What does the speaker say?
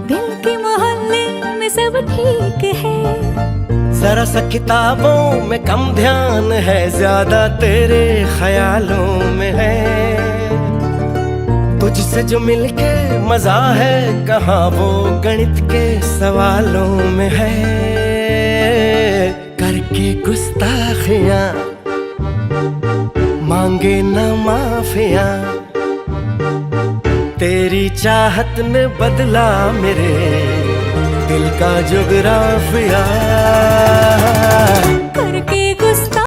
दिल के मोहल्ले में सब ठीक है। जरा सा किताबों में कम ध्यान है, ज्यादा तेरे ख्यालों में है। तुझसे जो मिलके मजा है, कहाँ वो गणित के सवालों में है। करके गुस्ताखियां मांगे न माफियां, तेरी चाहत ने बदला मेरे दिल का जुगराफिया। करके